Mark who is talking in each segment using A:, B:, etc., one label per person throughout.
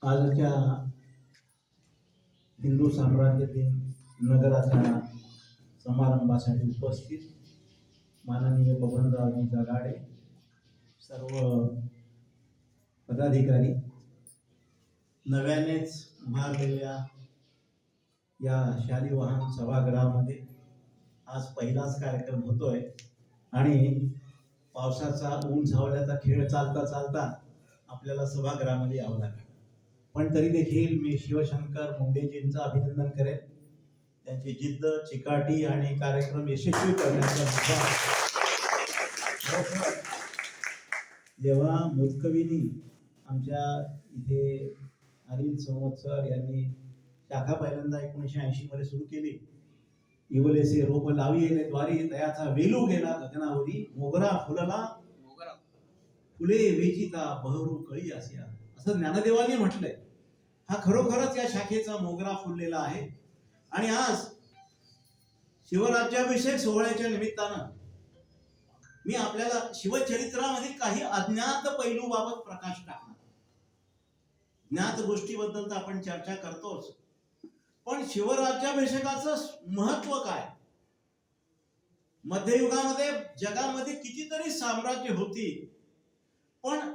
A: आजच्या हिंदू साम्राज्यातील नगराच्या समारंभासाठी उपस्थित माननीय बबनरावजी जगाडे, सर्व पदाधिकारी, नव्यानेच उभारलेल्या या शालिवाहन सभागृहामध्ये आज पहिलाच कार्यक्रम होतोय आणि पावसाचा ऊन सावल्याचा खेळ चालता चालता आपल्याला सभागृहामध्ये यावं लागेल. पण तरी देखील मी शिवशंकर मुंडेजींचं अभिनंदन करेन. त्यांची जिद्द, चिकाटी आणि कार्यक्रम यशस्वी करण्याचा जेव्हा मुतकवीनी आमच्या इथे अनिल संवत्सर यांनी शाखा पहिल्यांदा 1980 मध्ये सुरू केली. इवलेसे रोप लावी येले द्वारी तयाचा वेलू गेला गगनावरी, मोगरा फुलला फुले वेचिता बहरू कळी आसिया, असं ज्ञानदेवांनी म्हटलंय. हा खरोखरच या शाखेचा मोगरा फुललेला आहे. आणि आज शिवराज्याभिषेक सोहळ्याच्या निमित्तानं मी आपल्याला शिवचरित्रामध्ये काही अज्ञात पैलूबाबत प्रकाश टाकणार. ज्ञात गोष्टीबद्दल तर आपण चर्चा करतोच, पण शिवराज्याभिषेकाचं महत्व काय? मध्ययुगामध्ये जगामध्ये कितीतरी साम्राज्य होती, पण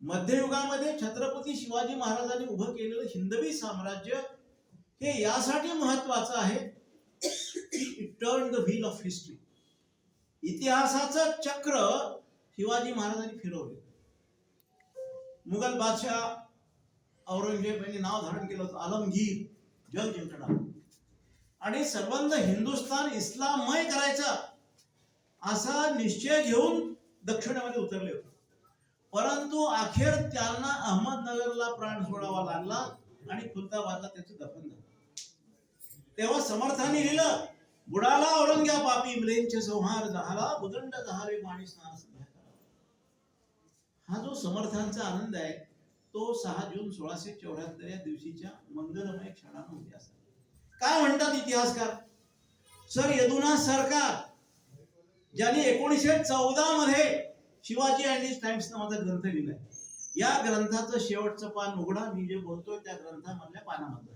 A: मध्ययुगामध्ये छत्रपती शिवाजी महाराजांनी उभं केलेलं हिंदवी साम्राज्य हे यासाठी महत्वाचं आहे की it turn the wheel of history. इतिहासाचं चक्र शिवाजी महाराजांनी फिरवले. मुघल बादशाह औरंगजेब यांनी नाव धारण केलं होतं आलमगीर, जग जिंकणार, आणि सर्वंद हिंदुस्थान इस्लाममय करायचा असा निश्चय घेऊन दक्षिणेमध्ये उतरले होते. परंतु अखेर त्यांना अहमदनगरला प्राण सोडावा लागला आणि खुलताबादला त्याचं दफन झालं. तेव्हा समर्थांनी लिहिलं, बुडाला औरंग्या पापी म्लेंचे संहार झाला, उदंड झाले पाणी स्नान संध्या करा. हा जो समर्थांचा आनंद आहे तो 6 जून 1674 या दिवशीच्या मंगलमय क्षणानं उद्या असा. काय म्हणतात इतिहासकार? सर यदुनाथ सरकार, ज्यांनी 1914 मध्ये शिवाजी अँड हिज टाइम्स नावाचा ग्रंथ लिहिलाय. या ग्रंथाचं शेवटचं पान उघडा, मी जे बोलतोय त्या ग्रंथामधल्या पानामध्ये.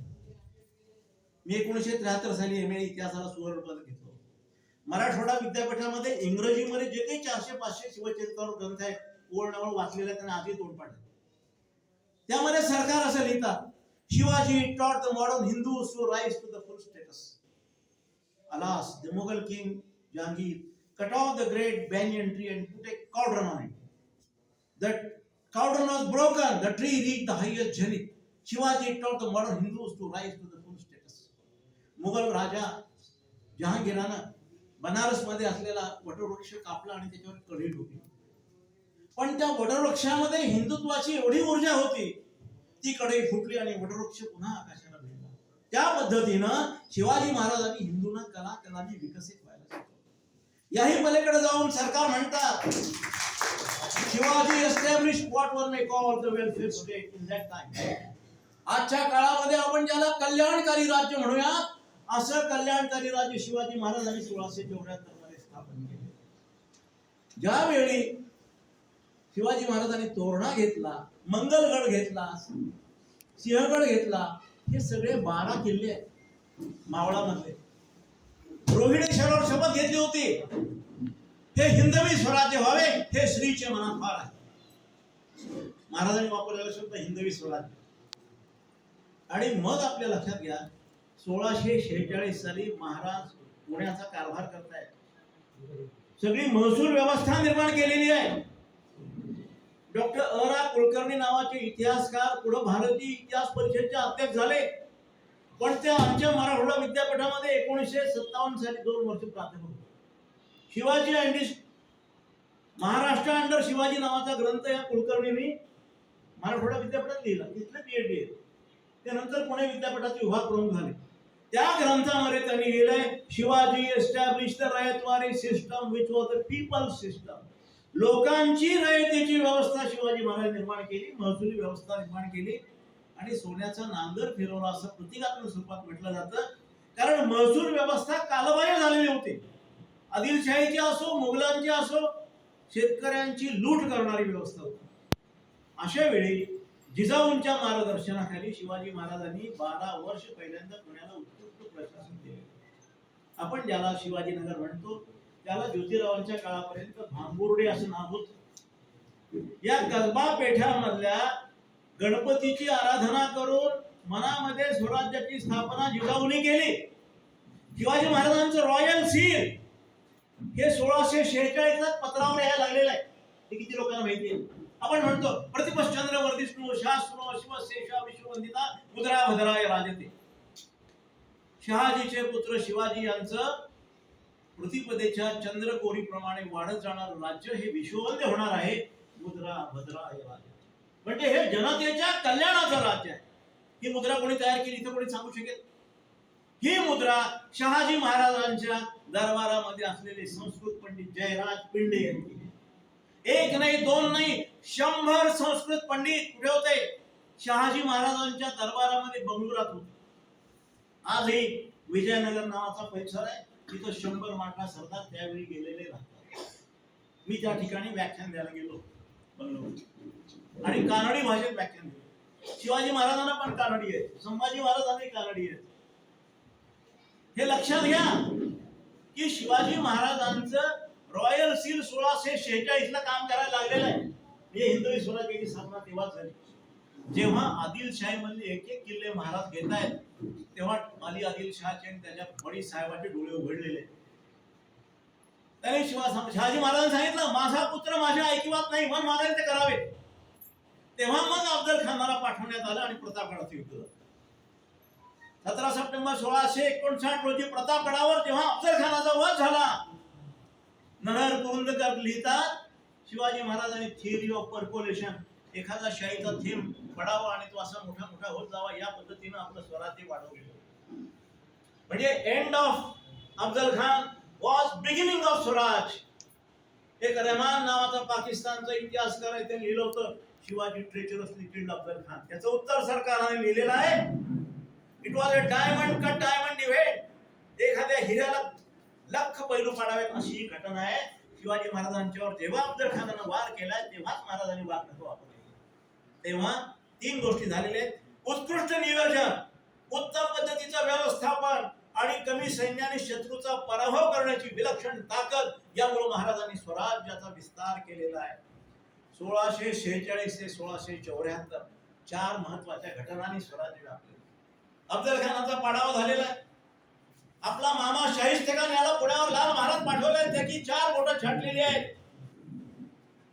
A: मी 1973 साली MA इतिहासाला सुवर्ण पदक घेतलं. मराठवाडा विद्यापीठामध्ये इंग्रजीमध्ये जे काही 400-500 शिवचरित्रावर ग्रंथ आहेत, ओळनवळ वाचलेले त्यांना आधी तोंड पाडले. त्यामध्ये सरकार असं लिहितात, Shivaji taught the modern Hindus to rise to the full status. Alas, the Mughal king Jahangir cut off the great banyan tree and put a cauldron on it. That cauldron was broken. The tree reached the highest zenith. Shivaji taught the modern Hindus to rise to the full status. Mughal राजा जहांगीरानं बनारस मध्ये असलेला वटवृक्ष कापला आणि त्याच्यावर कढई ठोकली. पण त्या वटवृक्षामध्ये हिंदुत्वाची एवढी ऊर्जा होती, ती कढई फुटली आणि वटवृक्ष पुन्हा आकाशाला भिडला. त्या पद्धतीनं शिवाजी महाराजांनी हिंदूंना कलांनी विकसित व्हायला शिकवलं. याही पलीकडे जाऊन सरकार म्हणतात, Shivaji established what one may call the welfare state in that time. आजच्या काळामध्ये आपण ज्याला कल्याणकारी राज्य म्हणूया, असं कल्याणकारी राज्य शिवाजी महाराजांनी 1674 मध्ये स्थापन केले. ज्यावेळी शिवाजी महाराजांनी तोरणा घेतला, मंगलगड घेतला, सिंहगड घेतला, हे सगळे 12 किल्ले आहेत मावळामधले. रोहिणेश्वरावर शपथ घेतली होती, हे हिंदवी स्वराज्य व्हावे, हे श्रीचे मनात फार आहे. महाराजांनी वापरलेला शब्द हिंदवी स्वराज्य. आणि मग आपल्या लक्षात घ्या, 1646 साली महाराज पुण्याचा कारभार करतायत. सगळी महसूल व्यवस्था निर्माण केलेली आहे. डॉक्टर अ.रा. कुलकर्णी नावाचे इतिहासकार पुढे भारतीय इतिहास परिषदेचे अध्यक्ष झाले. पण ते आमच्या मराठवाडा विद्यापीठामध्ये 1957 साली 2 वर्ष प्राध्यापक होते. शिवाजी अँड महाराष्ट्र अंडर शिवाजी नावाचा ग्रंथ या कुलकर्णींनी मराठवाडा विद्यापीठात लिहिला. तिथले PhD आहे. त्यानंतर पुणे विद्यापीठाचे विभाग प्रमुख झाले. त्या ग्रंथामध्ये त्यांनी लिहिलंय, Shivaji establish the ryotwari system which was the people system. लोकांची रयतेची व्यवस्था शिवाजी महाराज निर्माण केली, महसुली व्यवस्था निर्माण केली आणि सोन्याचा नांगर फिरवला असं प्रतिकात्मक स्वरूपात म्हटलं जातं. कारण महसूल व्यवस्था कालबाह्य झालेली होती. आदिलशाहीची असो, मुघलांची असो, शेतकऱ्यांची लूट करणारी व्यवस्था होती. अशा वेळी जिजाऊंच्या मार्गदर्शनाखाली शिवाजी महाराजांनी 12 वर्ष पहिल्यांदा पुण्याला उत्कृष्ट प्रशासन केले. आपण ज्याला शिवाजीनगर म्हणतो त्याला ज्योतिरावांच्या काळापर्यंत भांबुर्डे असं नाव होतं. या कसबा पेठामधल्या गणपतीची आराधना करून मनामध्ये स्वराज्याची स्थापना जिजाऊंनी केली. शिवाजी महाराजांचं रॉयल सील हे 1646 पत्रावर यायला लागलेलं आहे. हे किती लोकांना माहिती आहे? आपण म्हणतो प्रतिपश्चंद्र वर्धिष्णू शास्त्रो शिवशेषा विश्ववंदिता मुद्रा भद्राय राजते. शहाजीचे पुत्र शिवाजी यांचं प्रतिपदेच्या चंद्रकोरीप्रमाणे वाढत जाणारं राज्य हे विश्ववंद्य होणार आहे. मुद्रा भद्राय राजते म्हणजे हे जनतेच्या कल्याणाचं राज्य आहे. ही मुद्रा कोणी तयार केली इथं कोणी सांगू शकेल? ही मुद्रा शहाजी महाराजांच्या दरबारामध्ये असलेले संस्कृत पंडित जयराज पिंडे यांनी केली. एक नाही दोन नाही 100 संस्कृत पंडित कुठे होते? शहाजी महाराजांच्या दरबारामध्ये बंगुरात होते. आजही विजयनगर नावाचा परिसर आहे, तिथं 100 माटा सरदार त्यावेळी गेलेले राहतात. मी त्या ठिकाणी व्याख्यान द्यायला गेलो बंगलोर आणि कानडी भाषेत व्याख्यान दिलं. शिवाजी महाराजांना पण कानडी आहे, संभाजी महाराजांनी कानडी आहे. हे लक्षात घ्या की शिवाजी महाराजांचं रॉयल सील 1646 ला काम करायला लागलेलं आहे. हे हिंदवी स्वराज्याची स्थापना तेव्हा झाली. जेव्हा आदिलशाही मधले एक एक किल्ले महाराज घेत आहेत तेव्हा अली आदिलशहाचे आणि त्याच्या बडी साहेबाचे डोळे उघडलेले. त्याने शहाजी महाराजांनी सांगितलं माझा पुत्र माझ्या ऐकिवात नाही, मन मागायला ते करावे. तेव्हा मग अफजल खानाला पाठवण्यात आलं आणि प्रतापगडाचं युद्ध झालं. 17 सप्टेंबर 1659 रोजी प्रतापगडावर जेव्हा अफजल खानाचा वध झाला, नरहर कुरुंदकर लिहितात शिवाजी महाराजांनी थिअरी ऑफ पर्कोलेशन, एखादा शाहीचा थेंब पडावा आणि तो असा मोठा मोठा होत जावा या पद्धतीने आपलं स्वराज्य वाढवलेलं. म्हणजे end of Afzal Khan was beginning of Swaraj. एक रहमान नावाचा पाकिस्तानचा इतिहासकार आहे, त्याने लिहिलं होतं शिवाजी ट्रेचरसली किल्ड अफजल खान. त्याचं उत्तर सरकारने लिहिलेलं आहे. It was a diamond cut diamond event. एखाद्या हिऱ्याला लख पैलू पाडावेत अशी ही घटना आहे. शिवाजी महाराजांच्यावर जेव्हा अफजल खानानं वार केला तेव्हाच महाराजांनी वार नको वापरले. तेव्हा 3 गोष्टी झालेल्या आहेत: उत्कृष्ट नियोजन, उत्तम पद्धतीचं व्यवस्थापन आणि कमी सैन्याने शत्रूचा पराभव करण्याची विलक्षण ताकद. यामुळे महाराजांनी स्वराज्याचा विस्तार केलेला आहे. 1646 ते 1674 4 महत्वाच्या घटनांनी स्वराज्य व्यापले. अफजल खानाचा पाडाव झालेला आहे. आपला मामा शाहिस्तेखान याला पुण्यावर लाल महाराज पाठवले, त्याची 4 बोटं छाटलेली आहेत.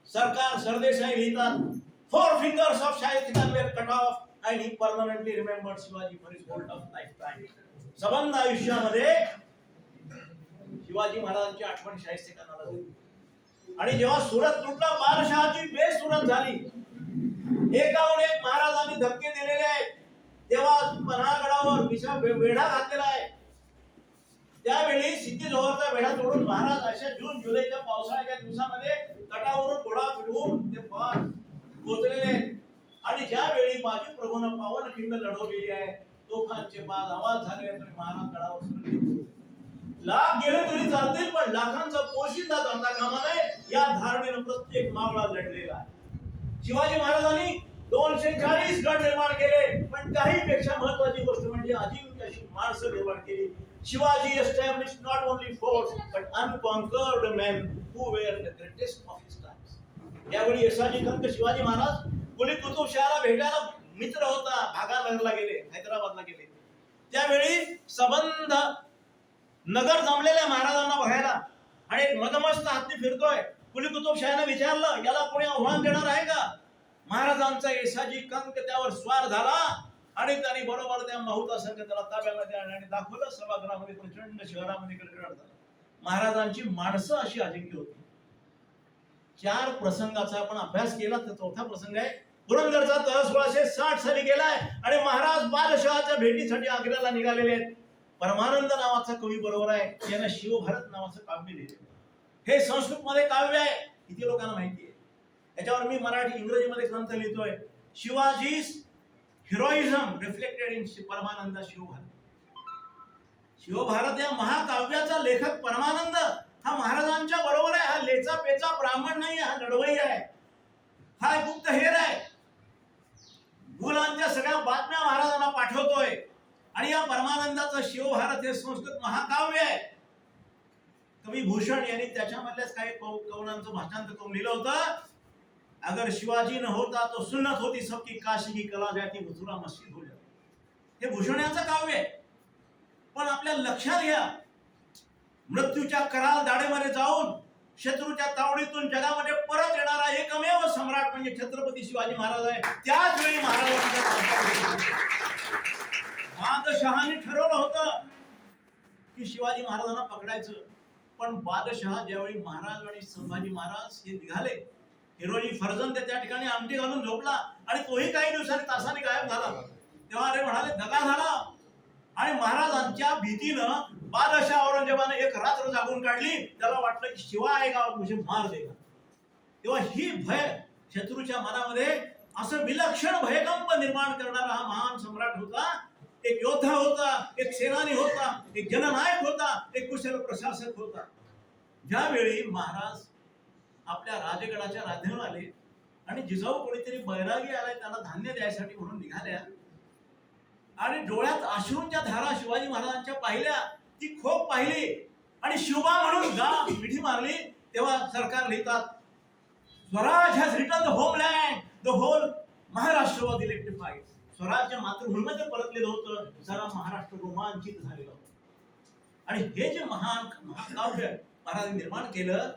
A: सरकार सरदेसाई लिहितात 4 fingers of Shaista Khan were cut off and he permanently remembered Shivaji for his whole of lifetime. सबंध आयुष्यामध्ये शिवाजी महाराजांची आठवण शाहिस्तेखानाला झाली. आणि जेव्हा सुरत तुटला, बादशहाची बेसुरत झाली, एकाहून एक महाराजांनी धक्के दिलेले आहेत. तेव्हा पन्हाळगडावर वेढा घातलेला आहे. त्यावेळी सिद्धीजवळचा वेढा तोडून महाराज अशा जून जुलैच्या पावसाळ्याच्या दिवसामध्ये तटावरून घोडा फिरवून ते पार पोहोचलेले. आणि ज्यावेळी बाजी प्रभूनं पावनखिंड लढवलेली आहे, तोफांचे बाद आवाज झाले तरी महाराज गडावर सुरक्षित. लाख गेले तरी चालतील पण लाखांचा पोशिंदा जाता कामा नये या धारणेनं प्रत्येक मावळा लढलेला आहे. शिवाजी महाराजांनी 240 गड निर्माण केले, पण काही पेक्षा महत्वाची गोष्ट म्हणजे अजिंक्य अशी माणसं निर्माण केली. Shivaji established not only forts but unconquered men who were the greatest of his times. यावेळी यशाजी कंक शिवाजी महाराज कुली कुतुबशहाला भेटायला मित्र होता, भागानगरला गेले, हैदराबादला गेले. त्यावेळी सबंध नगर जमलेल्या महाराजांना बघायला आणि एक मदमस्त हत्ती फिरतोय. कुली कुतुबशाहाने विचारलं याला कोणी आव्हान देणार आहे का? महाराजांचा येसाजी कंक त्यावर स्वार झाला आणि त्यांनी बरोबर त्या माहुता संघ त्याला ताब्यामध्ये आणलं आणि दाखवलं. सभागृहामध्ये प्रचंड शहरामध्ये गडगडाट झाला. महाराजांची माणसं अशी अजिंक्य होती. 4 प्रसंगाचा आपण अभ्यास केला तर 4था प्रसंग आहे पुरंदरचा तह 1660 साली केलाय आणि महाराज बादशहाच्या भेटीसाठी आग्र्याला निघालेले आहेत. परमानंद नावाचा कवी बरोबर आहे, त्याने शिवभारत नावाचं काव्य लिहिलेलं. हे संस्कृत मध्ये काव्य आहे, किती लोकांना माहिती आहे. याच्यावर मी मराठी इंग्रजीमध्ये ग्रंथ लिहितोय. शिवाजीज हिरोइझम रिफ्लेक्टेड इन परमानंद शिवभारत. शिवभारत या महाकाव्याचा लेखक परमानंद हा महाराजांच्या बरोबर आहे. हा लेचा पेचा ब्राह्मण नाही, हा लढवई आहे, हा गुप्तहेर आहे. महाभारत हे संस्कृत महाकाव्य आहे. कवी भूषण यांनी त्याच्यामधल्याच काही कवनांचं भाषांतर करून लिहिलं होतं. अगर शिवाजी न होता तो सुन्नत होती सबकी, काशी की कला जाती मथुरा मस्जिद हो जाती. हे भूषण यांचं काव्य आहे. पण आपल्या लक्षात घ्या, मृत्यूच्या कराल दाढेमध्ये जाऊन शत्रूच्या तावडीतून जगामध्ये परत येणारा एकमेव सम्राट म्हणजे छत्रपती शिवाजी महाराज आहे. त्याच वेळी महाराजांच्या बादशहाने ठरवलं होतं की शिवाजी महाराजांना पकडायचं. पण बादशहा ज्यावेळी महाराज आणि संभाजी महाराज हे निघाले, हिरोजी फर्जंद त्या ठिकाणी आमटी घालून झोपला आणि तोही काही दिवसांनी तासाने गायब झाला. तेव्हा अरे म्हणाले दगा झाला. आणि महाराजांच्या भीतीनं बादशाह औरंगजेबाने एक रात्र जागून काढली. त्याला वाटलं की शिवा आएगा और मुझे मार देगा. तेव्हा ही भय शत्रूच्या मनामध्ये असं विलक्षण भयकंप निर्माण करणारा हा महान सम्राट होता. एक योद्धा होता, एक सेनानी होता, एक जननायक होता, एक कुशल प्रशासक होता. ज्यावेळी महाराज आपल्या राजगडाच्या राधेवर आले आणि जिजाऊ कोणीतरी बैरागी आलाय त्याला धान्य द्यायसाठी म्हणून निघाल्या आणि डोळ्यात अश्रूंच्या धारा शिवाजी महाराजांच्या पाहिल्या. ती खोप पाहिली आणि शिवबा म्हणून मिठी मारली. तेव्हा सरकार लिहितात, swaraj has return the homeland, the whole Maharashtra was electrified. स्वराज्य मातृभूमीमध्ये परतलेलं होतं. सारा महाराष्ट्र रोमांचित झालेला होता. आणि हे जे महान महाकाव्य महाराजांनी निर्माण केलं,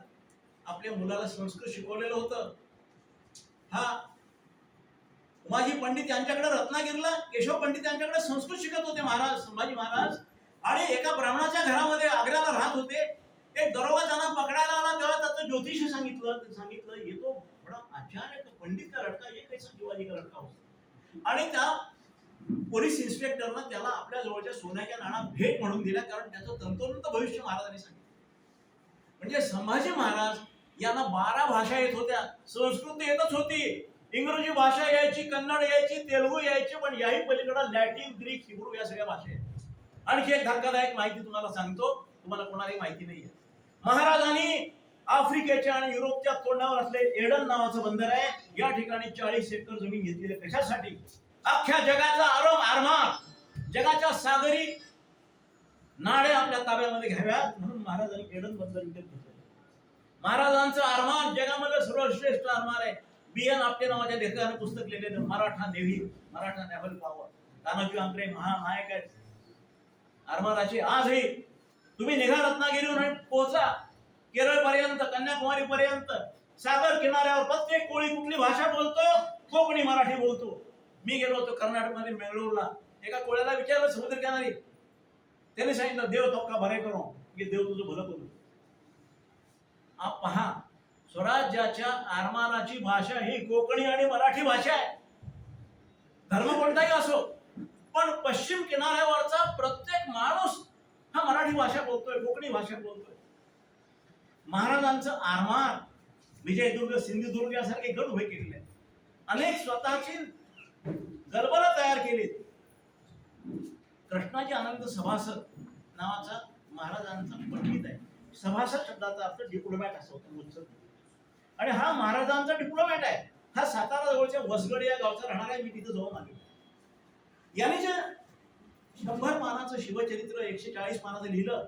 A: आपल्या मुलाला संस्कृत शिकवलेलं होतं. हा उमाजी पंडित यांच्याकडे रत्नागिरीला केशव पंडित यांच्याकडे संस्कृत शिकत होते महाराज संभाजी महाराज. आणि एका ब्राह्मणाच्या घरामध्ये आग्र्याला राहत होते. एक दरोगा त्यांना पकडायला आला तेव्हा त्याचं ज्योतिष सांगितलं ये तो बडा आचार्य पंडित का लडका, ये कैसा शिवाजी का लडका होता. आणि त्या पोलीस इन्स्पेक्टरनं त्याला आपल्या जवळच्या सोन्याच्या नाणा भेट म्हणून दिला, कारण त्याचं तंतोतंत भविष्य महाराजांनी सांगितलं. म्हणजे संभाजी महाराज यांना 12 भाषा येत होत्या. संस्कृत येतच होती, इंग्रजी भाषा यायची, कन्नड यायची, तेलुगू यायची, पण याही पलीकडे लॅटिन, ग्रीक, हिब्रू या सगळ्या भाषा आहेत. आणखी एक धक्कादायक माहिती तुम्हाला सांगतो, तुम्हाला कोणालाही माहिती नाहीये. महाराजांनी आफ्रिकेच्या आणि युरोपच्या तोंडावर असलेले एडन नावाचं बंदर आहे, या ठिकाणी 40 एकर जमीन घेतलेली. कशासाठी? अख्ख्या जगाचा आरमार, जगाच्या सागरी नाडे आपल्या ताब्यामध्ये घ्याव्यात म्हणून महाराजांनी एडन बंदर विकत घेतलं. महाराजांचं आरमार जगामध्ये सर्वश्रेष्ठ आरमार आहे. B.N. आपटे नावाच्या लेखकाने पुस्तक लिहिलेलं Maratha navy, Maratha naval power. Tanaji Angre महानायक आहेत आरमाराचे. आजही तुम्ही निघा रत्नागिरीहून आणि पोहोचा केरळ पर्यंत, कन्याकुमारी पर्यंत, सागर किनाऱ्यावर प्रत्येक कोळी कुठली भाषा बोलतो? कोकणी मराठी बोलतो. मी गेलो होतो कर्नाटकमध्ये मंगळूरला. एका कोळ्याला विचारलं समुद्र किनारी, त्याने सांगितलं देव तोका भरे करो, की देव तुझं भलं करू. आप पहा, स्वराज्याच्या आरमाराची भाषा ही कोकणी आणि मराठी भाषा आहे. धर्म कोणताही असो, पण पश्चिम किनाऱ्यावरचा प्रत्येक माणूस हा मराठी भाषा बोलतोय, कोकणी भाषा बोलतोय. महाराजांचं आरमार विजयदुर्ग, सिंधुदुर्ग यासारखे गड उभे केलेले आहेत. अनेक स्वतःची गलबला तयार केली. कृष्णाजी आनंद सभासद नावाचा महाराजांचा पंडित आहे. सभासद शब्दाचा अर्थ डिप्लोमॅट असा होता. आणि हा महाराजांचा डिप्लोमॅट आहे. हा सातारा जवळच्या वसगड या गावचा राहणार आहे. मी तिथं जाऊन आलो. याने जे 100 पानाचं शिवचरित्र 140 पानाचं लिहिलं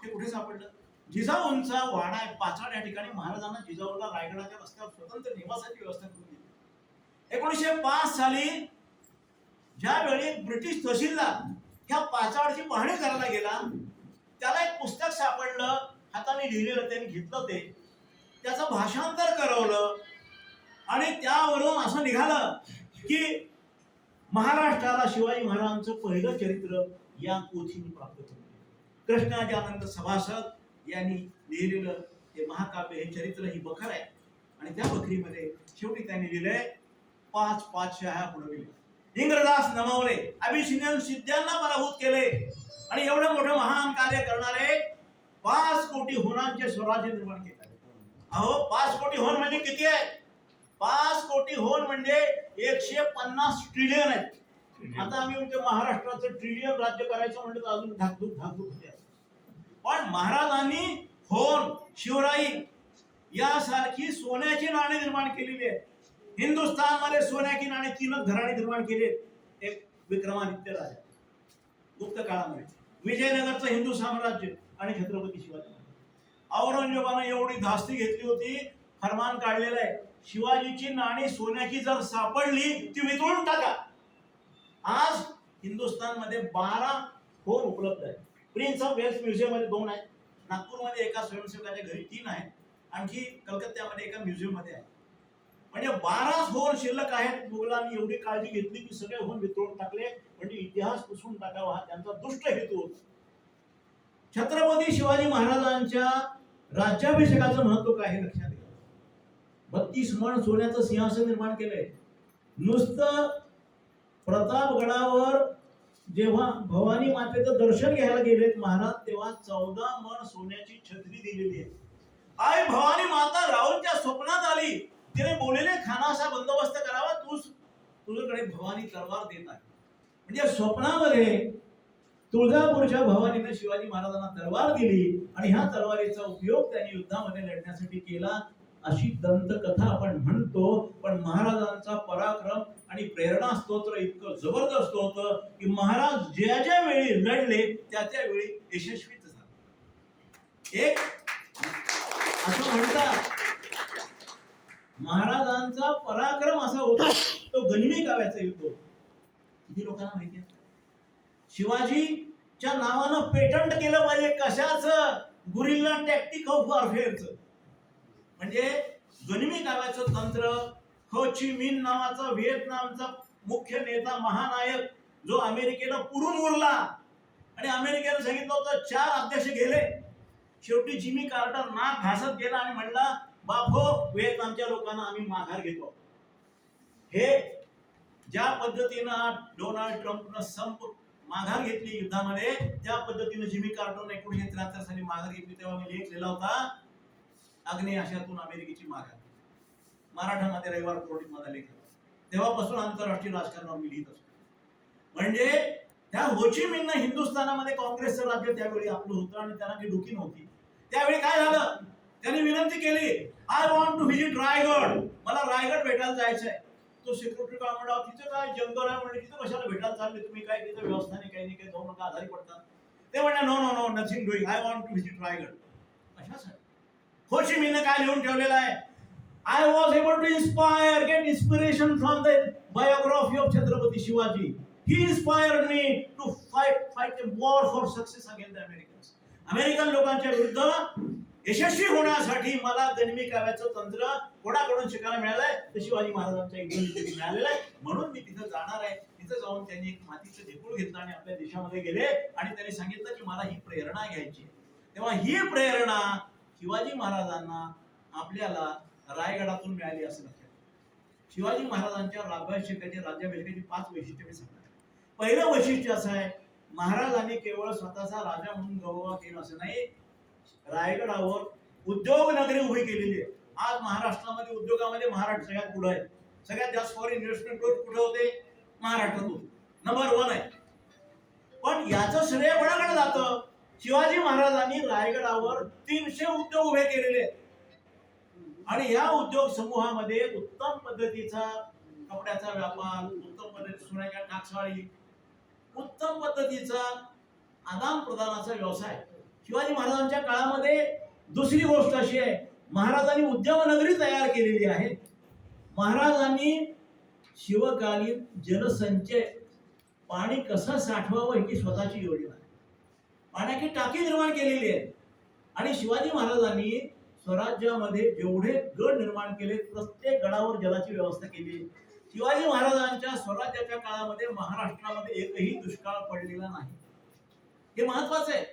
A: ते कुठे सापडलं? जिजाऊंचा वाडा आहे पाचाड या ठिकाणी. महाराजांना जिजाऊला रायगडाच्या रस्त्यावर स्वतंत्र निवासाची व्यवस्था करून दिली. 1905 साली ज्यावेळी ब्रिटिश तहसीलदार ह्या पाचाडची पाहणी करायला गेला, त्याला एक पुस्तक सापडलं हाताने लिहिलेलं. त्यांनी घेतलं, त्याचं भाषांतर करवलं आणि त्यावरून असं निघालं की महाराष्ट्राला शिवाजी महाराजांचं पहिलं चरित्र या पोथीने प्राप्त झालं. कृष्णाजी आनंद सभासद यांनी लिहिलेलं हे महाकाव्य, हे चरित्र ही बखर आहे. आणि त्या बखरीमध्ये शेवटी त्यांनी लिहिलंय 5 पातशाह्या पुढविले, इंग्रजास नमवले, अभिसिनियन सिद्ध्यांना पराभूत केले आणि एवढं मोठं महान कार्य करणारे 5 कोटी होनांचे स्वराज्य निर्माण केले. अहो 5 कोटी होन म्हणजे किती आहे? 5 कोटी होन म्हणजे 150 ट्रिलियन आहेत. आता आम्ही म्हणतो महाराष्ट्राचं ट्रिलियन राज्य करायचं म्हणलं तर अजून धाकधूक होते. पण महाराजांनी होन, शिवराई यासारखी सोन्याची नाणी निर्माण केलेली आहे. हिंदुस्थानमध्ये सोन्याची नाणी 3 घराणी निर्माण केली. एक विक्रमादित्य राजा गुप्त काळामध्ये, विजयनगरचं हिंदू साम्राज्य आणि छत्रपती शिवाजी. औरंगजेबानं एवढी धास्ती घेतली होती, फरमान काढलेलं आहे, शिवाजीची नाणी सोन्याची जर सापडली ती वितळून टाका. आज हिंदुस्थानमध्ये 12 फोन उपलब्ध आहेत. प्रिन्स ऑफ वेल्स म्युझियम मध्ये 2 आहेत, नागपूरमध्ये एका स्वयंसेवकाच्या घरी 3 आहेत, आणखी कलकत्त्यामध्ये एका म्युझियम मध्ये आहे. म्हणजे 12 फोन शिल्लक आहेत. मुघलांनी एवढी काळजी घेतली की सगळे फोन वितळून टाकले, म्हणजे इतिहास पुसून टाकावा हा त्यांचा दुष्ट हेतू होता. छत्रपती शिवाजी महाराजांच्या राज्याभिषेकाचं महत्व काय हे लक्षात घ्या. 32 मण सोन्याचं सिंहासन निर्माण केलंय. नुसतं प्रतापगडावर जेव्हा भवानी मातेचं दर्शन घ्यायला गेलेत महाराज, तेव्हा 14 मण सोन्याची छत्री दिलेली आहे. आई भवानी माता राहुलच्या स्वप्नात आली, तिने बोललेले खानाचा बंदोबस्त करावा, तुझ्याकडे भवानी तलवार देत आहे. म्हणजे स्वप्नामध्ये तुळजापूरच्या भवानीने शिवाजी महाराजांना तलवार दिली आणि ह्या तलवारीचा उपयोग त्यांनी युद्धामध्ये लढण्यासाठी केला, अशी दंतकथा आपण म्हणतो. पण महाराजांचा पराक्रम आणि प्रेरणा स्तोत्र इतकं जबरदस्त होतं की महाराज ज्या ज्या वेळी लढले त्या त्या वेळी यशस्वीच झाले. एक असं म्हणतात महाराजांचा पराक्रम असा होता, तो गनिमी काव्याचा युद्ध होता. किती लोकांना माहिती आहे? शिवाजीच्या नावानं पेटंट केलं पाहिजे कशाचं? गुरिल्ला टॅक्टिक ऑफ वॉरफेअरचं. म्हणजे गनिमी काव्याचं तंत्र. हो ची मिन नावाचा व्हिएतनामचा मुख्य नेता महानायक, जो अमेरिकेला पुरून उरला आणि अमेरिकेनं सांगितलं होतं 4 अध्यक्ष गेले, शेवटी जिमी कार्टर नाक घासत गेला आणि म्हणला बापो व्हिएतनामच्या लोकांना आम्ही माघार घेतो. हे ज्या पद्धतीनं डोनाल्ड ट्रम्पनं संप माघार घेतली युद्धामध्ये, त्या पद्धतीनं जिमी कार्टरने 1973 साली माघार घेतली. तेव्हा मी लेख लिहिला होता, अग्नेय आशियातून अमेरिकेची माघार. मराठामध्ये रविवार पौर्णिमेला लेख. तेव्हापासून आंतरराष्ट्रीय राजकारणावर मी लिहित असतो. म्हणजे त्या हो ची मिननं हिंदुस्थानामध्ये काँग्रेसचं राज्य त्यावेळी आपलं होतं आणि त्यांना काही डुकी नव्हती. त्यावेळी काय झालं, त्यांनी विनंती केली, I want to visit Raigad, मला रायगड भेटायला जायचंय. तो सेक्रेटरी काय म्हणला, तिथे काय जंगल आहे म्हणजे तिथे कशाला भेटायला चालले तुम्ही, काय तिथे व्यवस्था नाही, काही नाही, काही जाऊ नका, आजारी पडतात. ते म्हणले no no no nothing doing, I want to visit Raigad. कशासाठी? हो ची मिननं काय लिहून ठेवलेलं आहे, I was able to get inspiration from the biography of Chhatrapati Shivaji. He inspired me to fight a war for success against the Americans. American लोकांच्या विरुद्ध यशस्वी होण्यासाठी मला गनिमी काव्याचं तंत्र कोणाकडून शिकायला मिळालंय, तर शिवाजी महाराजांच्या युद्धनीतीतून मिळालेलं आहे. म्हणून मी तिथं जाणार आहे. तिथं जाऊन त्यांनी एक मातीचं ढेकूळ घेतलं आणि आपल्या देशामध्ये गेले आणि त्यांनी सांगितलं की मला ही प्रेरणा घ्यायची. तेव्हा ही प्रेरणा शिवाजी महाराजांना आपल्याला रायगडातून मिळाली असं लक्षात. शिवाजी महाराजांच्या राज्याभिषेकाची 5 वैशिष्ट्ये मी सांगणार. पहिलं वैशिष्ट्य असं आहे, महाराजांनी केवळ स्वतःचा राजा म्हणून गौरव केला असं नाही, रायगडावर उद्योग नगरी उभी केलेली आहे. आज महाराष्ट्रामध्ये उद्योगामध्ये महाराष्ट्र सगळ्यात पुढे आहे. सगळ्यात जास्त फॉरेन इन्व्हेस्टमेंट कुठे होते? महाराष्ट्रातून नंबर 1 आहे. पण याचं श्रेय कोणाकडे जातं? शिवाजी महाराजांनी रायगडावर 300 उद्योग उभे केलेले आहेत आणि या उद्योग समूहामध्ये उत्तम पद्धतीचा कपड्याचा व्यापार, उत्तम पद्धतीचा सोन्याच्या टाकसाळी, उत्तम पद्धतीचा आदान प्रदानाचा व्यवसाय. शिवाजी महाराजांच्या काळामध्ये दुसरी गोष्ट अशी आहे, महाराजांनी उद्यमनगरी तयार केलेली आहे. महाराजांनी शिवकालीन जलसंचय, पाणी कसं साठवावं याची स्वतःची योजना आहे. पाण्याची टाकी निर्माण केलेली आहे आणि शिवाजी महाराजांनी स्वराज्यामध्ये जेवढे गड निर्माण केले, प्रत्येक गडावर जलाची व्यवस्था केली. शिवाजी महाराजांच्या स्वराज्याच्या काळामध्ये महाराष्ट्रामध्ये एकही दुष्काळ पडलेला नाही. हे महत्वाचं आहे.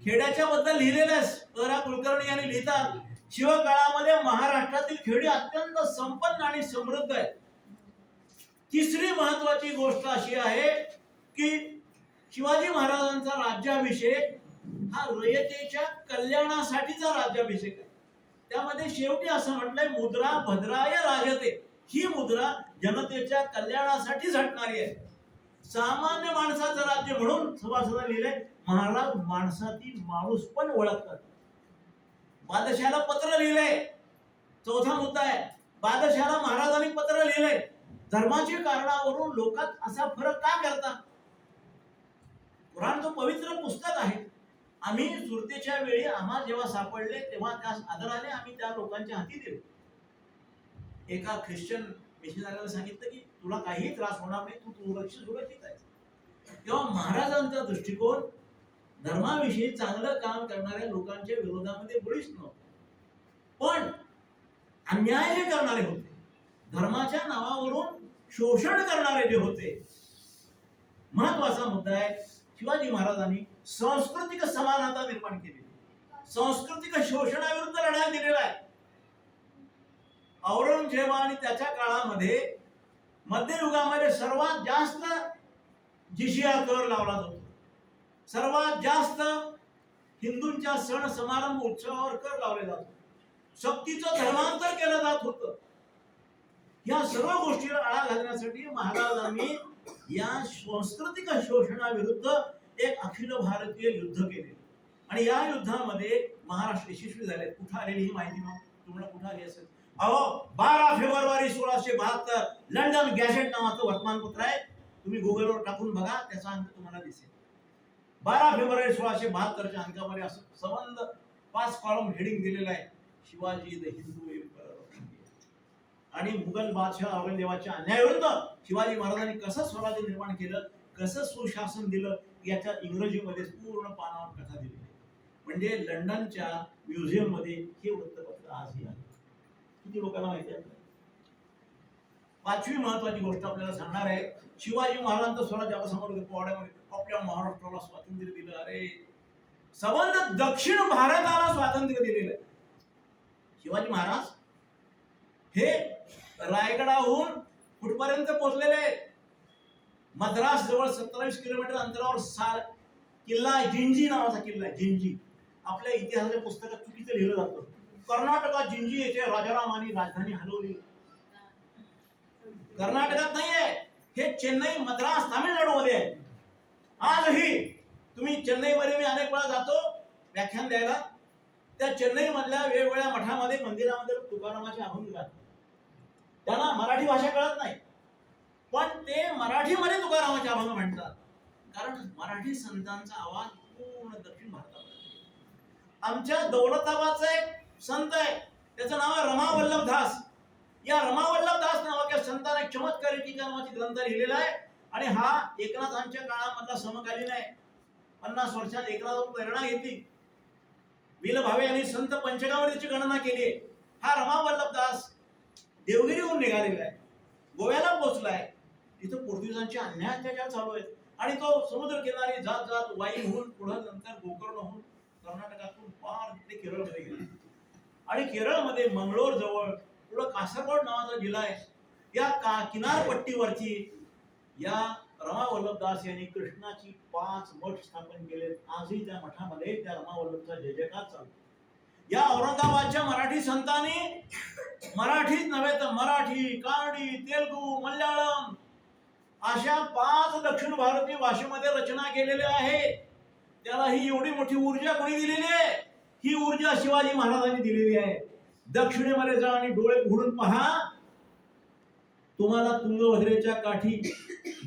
A: खेड्याच्या बद्दल लिहिलेलं आहे, कुलकर्णी यांनी लिहितात, शिवकाळामध्ये महाराष्ट्रातील खेडी अत्यंत संपन्न आणि समृद्ध आहे. तिसरी महत्वाची गोष्ट अशी आहे की शिवाजी महाराजांचा राज्याभिषेक हा रयतेच्या कल्याणासाठीचा राज्याभिषेक आहे. त्यामध्ये शेवटी असं म्हटलंय, मुद्रा भद्राय राजते. ही मुद्रा जनतेच्या कल्याणासाठी झटणारी आहे. सामान्य माणसाचं राज्य म्हणून सभासदांनी लिहिलंय, महाराज माणसातील माणूस पण ओळखतात. बादशाहाला पत्र लिहिलंय. चौथा मुद्दा आहे, बादशाहाला महाराजांनी पत्र लिहिलंय, धर्माच्या कारणावरून लोकात असा फरक का करतात? पुराण तो पवित्र पुस्तक आहे. आम्ही सुरतेच्या वेळी आम्हाला जेव्हा सापडले तेव्हा त्या आदराने आम्ही त्या लोकांच्या हाती दिले. एका ख्रिश्चन मिशनरीला सांगितलं की तुला काही त्रास होणार नाही, तू सुरक्षित आहे. तेव्हा महाराजांचा दृष्टिकोन धर्माविषयी चांगलं काम करणाऱ्या लोकांच्या विरोधामध्ये मुळीच नव्हतं. पण अन्याय जे करणारे होते, धर्माच्या नावावरून शोषण करणारे जे होते, महत्वाचा मुद्दा आहे. शिवाजी महाराजांनी सांस्कृतिक समानता निर्माण केली, सांस्कृतिक शोषणाविरुद्ध लढा दिलेला आहे. औरंगजेब आणि त्याच्या काळामध्ये मध्ययुगामध्ये सर्वात जास्त जिजिया कर लावला जातो, सर्वात जास्त हिंदूंच्या सण समारंभ उत्सवावर कर लावले जातो, सक्तीचं धर्मांतर केलं जात होतं. या सर्व गोष्टीला आळा घालण्यासाठी महाराजांनी या सांस्कृतिक शोषणाविरुद्ध एक अखिल भारतीय युद्ध केले आणि या युद्धामध्ये महाराष्ट्र यशस्वी झाले. कुठं आलेली ही माहिती तुम्हाला कुठं आली असेल? अहो 12 फेब्रुवारी 1672 लंडन गॅझेट नावाचं वर्तमानपत्र आहे, तुम्ही गुगलवर टाकून बघा, त्याचा अंक तुम्हाला दिसेल. 12 फेब्रुवारी 1672च्या अंकामध्ये असं संबंध 5 कॉलम हेडिंग दिलेलं आहे, शिवाजी द हिंदू एम्परर आणि मुघल बादशाह औरंगजेबाच्या अन्यायाविरुद्ध शिवाजी महाराजांनी कसं स्वराज्य निर्माण केलं, कसं सुशासन दिलं, याच्या इंग्रजीमध्ये पूर्ण पानावर कथा दिली. म्हणजे लंडनच्या म्युझियम मध्ये हे वृत्तपत्र आजही आहे. किती लोकांना माहिती आहे? पाचवी महत्वाची गोष्ट आपल्याला सांगणार आहे. शिवाजी महाराजांचं स्वराज्य आपल्यासमोर पोवाड्यामध्ये आपल्या महाराष्ट्राला स्वातंत्र्य दिलं. अरे संबंध दक्षिण भारताला स्वातंत्र्य दिलेलं आहे. शिवाजी महाराज हे रायगडाहून कुठपर्यंत पोहोचलेले आहेत? मद्रास जवळ 27 किलोमीटर अंतरावर किल्ला जिंजी नावाचा किल्ला आहे. जिंजी आपल्या इतिहासाच्या पुस्तकात चुकीचं लिहिलं जातं. कर्नाटकात जिंजी येथे राजारामांनी राजधानी हलवली. कर्नाटकात नाहीये, हे चेन्नई मद्रास तामिळनाडूमध्ये आहे. आजही तुम्ही चेन्नईमध्ये, मी अनेक वेळा जातो व्याख्यान द्यायला, त्या चेन्नई मधल्या वेगवेगळ्या मठामध्ये मंदिरामध्ये तुकारामाचे अभंग गातात. त्यांना मराठी भाषा कळत नाही, पण ते मराठीमध्ये तुकारामाचे अभंग म्हणतात, कारण मराठी संतांचा आवाज पूर्ण दक्षिण भारतामध्ये. आमच्या दौलताबादचा एक संत आहे, त्याचं नाव आहे रमा वल्लभ दास. या रमा वल्लभ दास नावाच्या संताने चमत्कारी टीका नावाची ग्रंथ लिहिलेला आहे आणि हा एकनाथांच्या काळामधला समकालीन आहे. 50 वर्षात एकनाथ प्रेरणा घेतली. विलभावे यांनी संत पंचकावर त्याची गणना केली आहे. हा रमा वल्लभ दास देवगिरीहून निघालेला आहे, गोव्याला पोहोचलाय. तिथं पोर्तुगीजांचे अन्याय अत्याचार चालू आहेत आणि तो समुद्र किनारी जात जात वाईहून पुढे नंतर गोकर्णहून कर्नाटकातून पार तिथे केरळमध्ये गेला आणि केरळमध्ये मंगळूर जवळ पुढे कासरगोड नावाचा जिल्हा आहे. या किनारपट्टीवरची या रमा वल्लभ दास यांनी कृष्णाची 5 मठ स्थापन केले. आजही त्या मठामध्ये त्या रमा वल्लभचा जय जयकार चालतो. या औरंगाबादच्या मराठी संतांनी मराठीच नव्हे तर मराठी, कानडी, तेलुगू, मल्याळम अशा 5 दक्षिण भारतीय भाषेमध्ये रचना केलेल्या आहे. त्याला ही एवढी मोठी ऊर्जा कोणी दिलेली आहे? ही ऊर्जा शिवाजी महाराजांनी दिलेली आहे. दक्षिणेमध्ये जा आणि डोळे उघडून पहा, तुम्हाला तुंगभद्रेच्या काठी,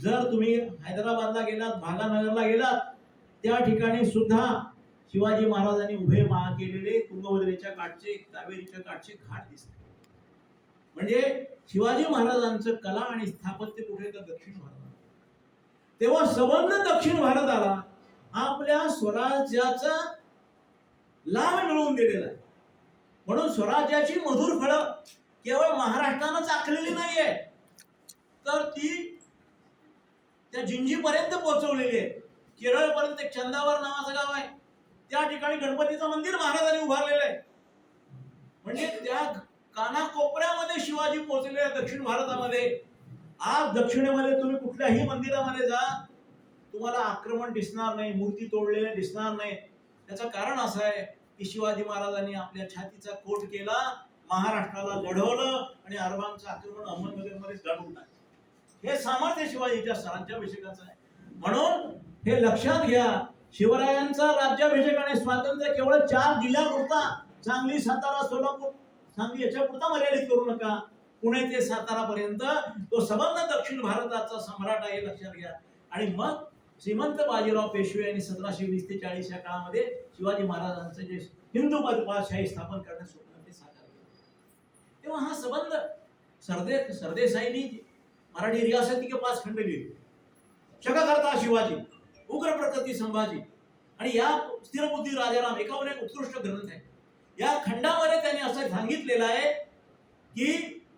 A: जर तुम्ही हैदराबादला गेलात, भागानगरला गेलात, त्या ठिकाणी सुद्धा शिवाजी महाराजांनी उभे केलेले तुंगभद्रेच्या काठचे, कावेरीच्या काठचे घाट दिसतात. म्हणजे शिवाजी महाराजांचं कला आणि स्थापत्य कुठे तर दक्षिण भारतात. तेव्हा संबंध दक्षिण भारताला आपल्या स्वराज्याचा लाभ मिळवून दिलेला आहे. म्हणून स्वराज्याची मधुर फळं केवळ महाराष्ट्रानं चाखलेली नाहीये, तर ती त्या जिंजीपर्यंत पोहोचवलेली आहे. केरळपर्यंत एक चंदावर नावाचं गाव आहे, त्या ठिकाणी गणपतीचं मंदिर महाराजांनी उभारलेलं आहे. म्हणजे त्या कानाकोपऱ्यामध्ये शिवाजी पोहोचलेले आहे दक्षिण भारतामध्ये. आज दक्षिणेमध्ये तुम्ही कुठल्याही मंदिरामध्ये जा, तुम्हाला आक्रमण दिसणार नाही, मूर्ती तोडलेल्या दिसणार नाही. त्याचं कारण असं आहे की शिवाजी महाराजांनी आपल्या छातीचा कोट केला, महाराष्ट्राला लढवलं आणि अरबांचं आक्रमण अहमदनगरमध्येच गाडून टाकलं. हे सामर्थ्य शिवाजीच्या राज्याभिषेकाचं आहे. म्हणून हे लक्षात घ्या, शिवरायांचा राज्याभिषेक आणि स्वातंत्र्य केवळ 4 जिल्ह्यापुरता, सांगली, सातारा, सोलापूर, सांगली याच्या पुरता मर्यादित करू नका. पुणे ते सातारा पर्यंत तो संबंध दक्षिण भारताचा सम्राट आहे, लक्षात घ्या. आणि मग श्रीमंत बाजीराव पेशवे यांनी 1720 ते 40 या काळामध्ये शिवाजी महाराजांचं जे हिंदू पादशाही स्थापन करण्यास स्वप्न ते साकार केलं। तेव्हा हा संबंध सरदेसाईंनी मराठी रियासती के 5 खंड लिहिले, शककर्ता शिवाजी, उग्र प्रकृती संभाजी आणि या स्थिरबुद्धी राजाराम एकावर एक उत्कृष्ट ग्रंथ आहे। या खंडामध्ये त्यांनी असं सांगितलेलं आहे की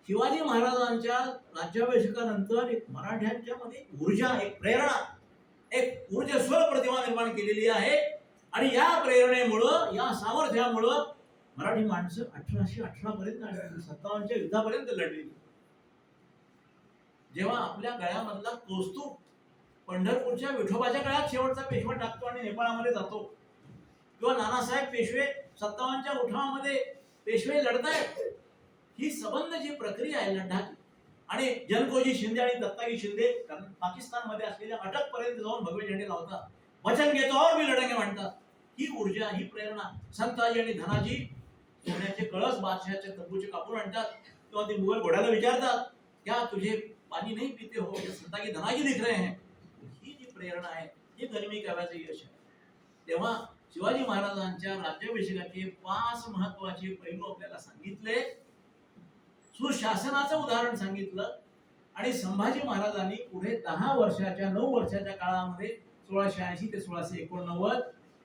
A: शिवाजी महाराजांच्या राज्याभिषेकानंतर एक मराठ्यांच्या मध्ये ऊर्जा, एक प्रेरणा, एक ऊर्जस्वल प्रतिमा निर्माण केलेली आहे आणि या प्रेरणेमुळं, या सामर्थ्यामुळं मराठी माणसं 1818 पर्यंत 57च्या युद्धापर्यंत लढली। जेव्हा आपल्या गळ्यामधला कौस्तुभ पंढरपूरच्या विठोबाच्या गळ्यात शेवटचा पेशवा टाकतो आणि नेपाळमध्ये जातो, किंवा नानासाहेब पेशवे 57च्या उठावामध्ये पेशवे लढतायत, ही संबंध जी प्रक्रिया आहे लढण्याची, आणि जनकोजी शिंदे आणि दत्ताजी शिंदे पाकिस्तानमध्ये असलेल्या अटकपर्यंत जाऊन भगवे झेंडे लावतात, वचन घेतो और भी लढेंगे म्हणतात, ही ऊर्जा, ही प्रेरणा संताजी आणि धनाजी सोन्याचे कळस बादशाहच्या तंबूचे कापून आणतात, तेव्हा ते मुघल घोड्याला विचारतात, क्या तुझे पाणी नहीं पीते हो, संताजी धनाजी दिख रहे हैं। ही जी प्रेरणा आहे, ही गनिमी काव्याचं यश आहे। तेव्हा शिवाजी महाराजांच्या राज्याभिषेकाचे 5 महत्वाचे पैलू आपल्याला सांगितले, सुशासनाचं उदाहरण सांगितलं, आणि संभाजी महाराजांनी पुढे 9 वर्षाच्या काळामध्ये 1680 ते 1689